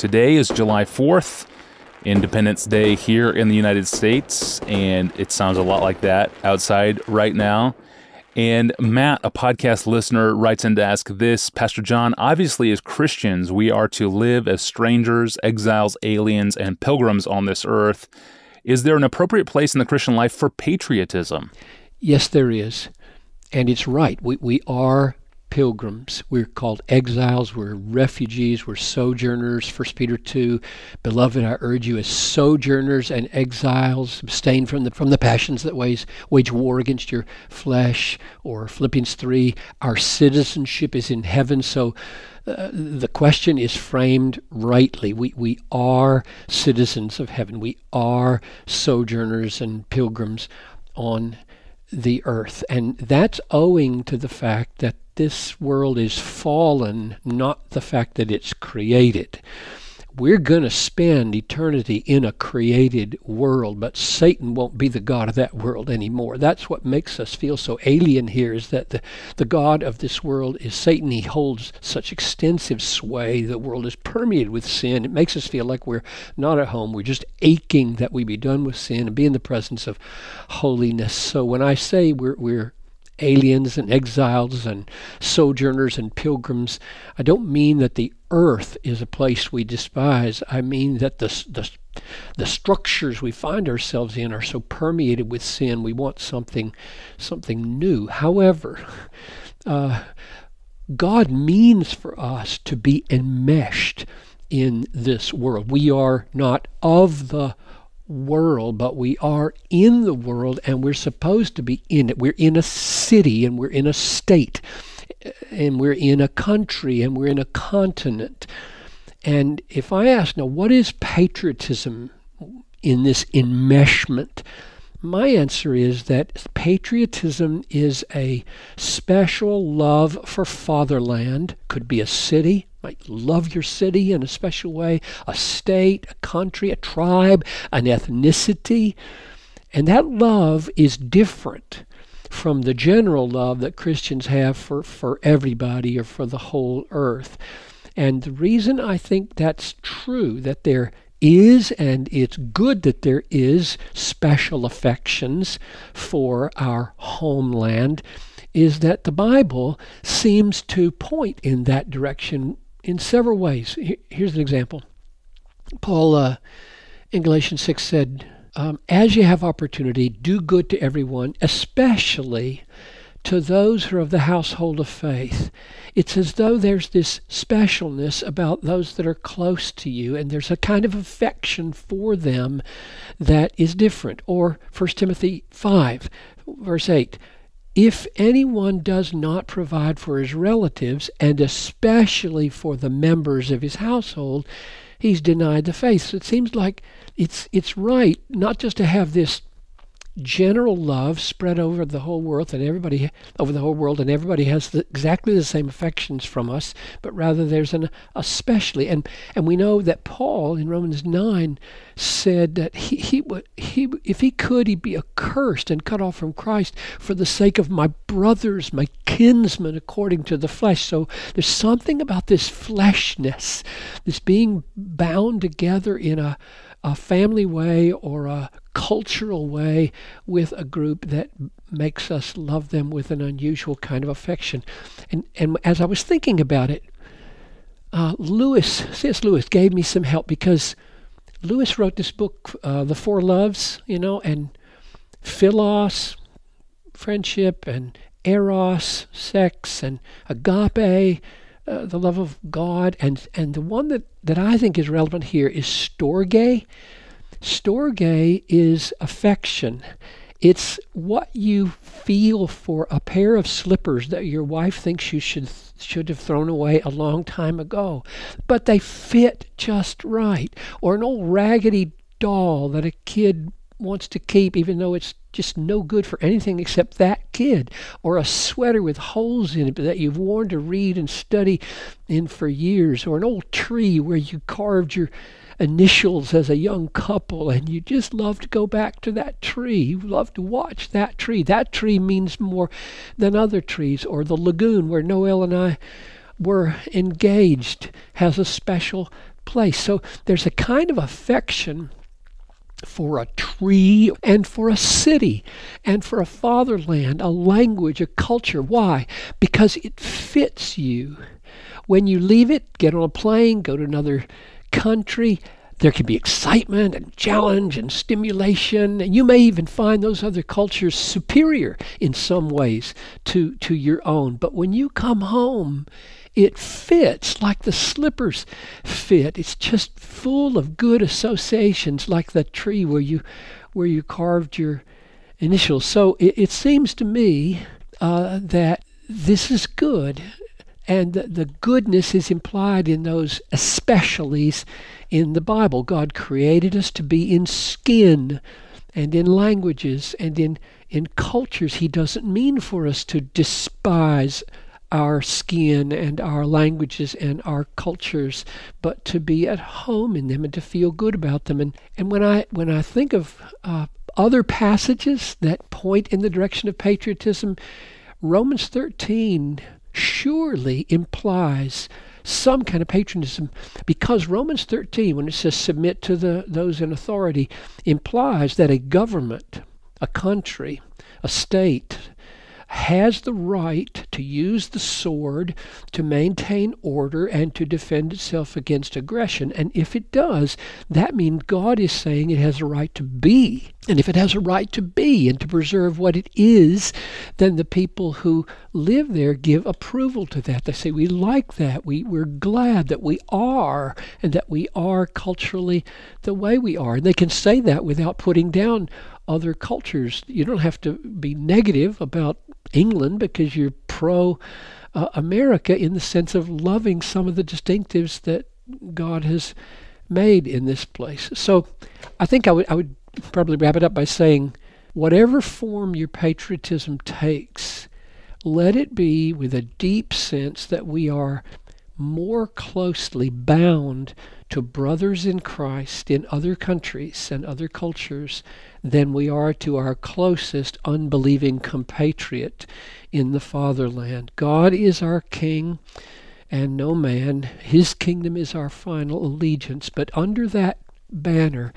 Today is July 4th, Independence Day here in the United States, and it sounds a lot like that outside right now. And Matt, a podcast listener, writes in to ask this: Pastor John, obviously as Christians, we are to live as strangers, exiles, aliens, and pilgrims on this earth. Is there an appropriate place in the Christian life for patriotism? Yes, there is. And it's right. We are pilgrims. We're called exiles. We're refugees. We're sojourners. 1 Peter 2, beloved, I urge you as sojourners and exiles, abstain from the passions that wage war against your flesh. Or Philippians 3, our citizenship is in heaven. So the question is framed rightly. We are citizens of heaven. We are sojourners and pilgrims on the earth. And that's owing to the fact that this world is fallen, not the fact that it's created. We're going to spend eternity in a created world, but Satan won't be the God of that world anymore. That's what makes us feel so alien here, is that the God of this world is Satan. He holds such extensive sway. The world is permeated with sin. It makes us feel like we're not at home. We're just aching that we be done with sin and be in the presence of holiness. So when I say we're aliens and exiles and sojourners and pilgrims, I don't mean that the earth is a place we despise. I mean that the structures we find ourselves in are so permeated with sin. We want something new. However, God means for us to be enmeshed in this world. We are not of the world, but we are in the world, and we're supposed to be in it. We're in a city, and we're in a state, and we're in a country, and we're in a continent. And if I ask now, what is patriotism in this enmeshment? My answer is that patriotism is a special love for fatherland. Could be a city. Might love your city in a special way, a state, a country, a tribe, an ethnicity. And that love is different from the general love that Christians have for everybody or for the whole earth. And the reason I think that's true, that there is, and it's good that there is, special affections for our homeland, is that the Bible seems to point in that direction in several ways. Here's an example. Paul in Galatians 6 said, as you have opportunity, do good to everyone, especially to those who are of the household of faith. It's as though there's this specialness about those that are close to you, and there's a kind of affection for them that is different. Or 1 Timothy 5, verse 8, if anyone does not provide for his relatives, and especially for the members of his household, he's denied the faith. So it seems like it's right not just to have this general love spread over the whole world, and everybody has exactly the same affections from us, but rather there's an especially. And we know that Paul in Romans 9 said that he would, if he could, he'd be accursed and cut off from Christ for the sake of my brothers, my kinsmen according to the flesh. So there's something about this fleshness, this being bound together in a family way or a cultural way with a group that makes us love them with an unusual kind of affection. And as I was thinking about it, C.S. Lewis gave me some help, because Lewis wrote this book, The Four Loves, and philos, friendship, and eros, sex, and agape, the love of God, and the one that I think is relevant here is storge. Storge is affection. It's what you feel for a pair of slippers that your wife thinks you should have thrown away a long time ago, but they fit just right. Or an old raggedy doll that a kid wants to keep, even though it's just no good for anything except that kid. Or a sweater with holes in it that you've worn to read and study in for years. Or an old tree where you carved your initials as a young couple, and you just love to go back to that tree. You love to watch that tree. That tree means more than other trees. Or the lagoon where Noel and I were engaged has a special place. So there's a kind of affection for a tree and for a city and for a fatherland, a language, a culture. Why? Because it fits you. When you leave it, get on a plane, go to another country, there can be excitement and challenge and stimulation, and you may even find those other cultures superior in some ways to your own. But when you come home, it fits like the slippers fit. It's just full of good associations, like the tree where you carved your initials. So it seems to me that this is good. And the goodness is implied in those especiallys in the Bible. God created us to be in skin and in languages and in cultures. He doesn't mean for us to despise our skin and our languages and our cultures, but to be at home in them and to feel good about them. And when I think of other passages that point in the direction of patriotism, Romans 13 surely implies some kind of patriotism, because Romans 13, when it says submit to those in authority, implies that a government, a country, a state has the right to use the sword to maintain order and to defend itself against aggression. And if it does, that means God is saying it has a right to be. And if it has a right to be and to preserve what it is, then the people who live there give approval to that. They say, we like that. We're glad that we are, and that we are culturally the way we are. And they can say that without putting down other cultures. You don't have to be negative about England because you're pro-America in the sense of loving some of the distinctives that God has made in this place. So I think I would probably wrap it up by saying, whatever form your patriotism takes, let it be with a deep sense that we are more closely bound to brothers in Christ in other countries and other cultures than we are to our closest unbelieving compatriot in the fatherland. God is our King and no man. His kingdom is our final allegiance. But under that banner,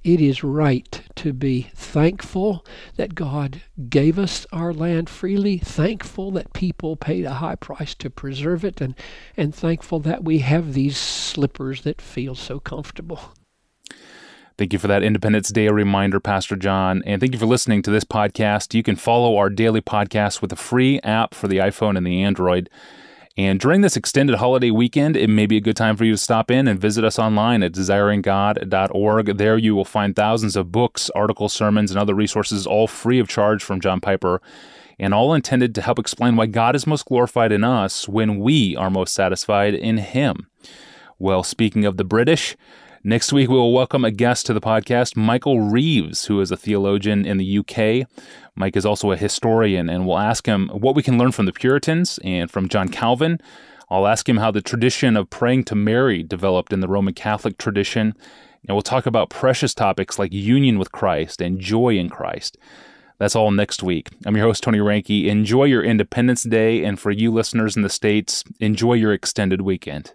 it is right to be thankful that God gave us our land freely, thankful that people paid a high price to preserve it, and thankful that we have these slippers that feel so comfortable. Thank you for that Independence Day reminder, Pastor John. And thank you for listening to this podcast. You can follow our daily podcast with a free app for the iPhone and the Android. And during this extended holiday weekend, it may be a good time for you to stop in and visit us online at desiringgod.org. There you will find thousands of books, articles, sermons, and other resources, all free of charge from John Piper, and all intended to help explain why God is most glorified in us when we are most satisfied in Him. Well, speaking of the British, next week we will welcome a guest to the podcast, Michael Reeves, who is a theologian in the UK. Mike is also a historian, and we'll ask him what we can learn from the Puritans and from John Calvin. I'll ask him how the tradition of praying to Mary developed in the Roman Catholic tradition, and we'll talk about precious topics like union with Christ and joy in Christ. That's all next week. I'm your host, Tony Ranke. Enjoy your Independence Day, and for you listeners in the States, enjoy your extended weekend.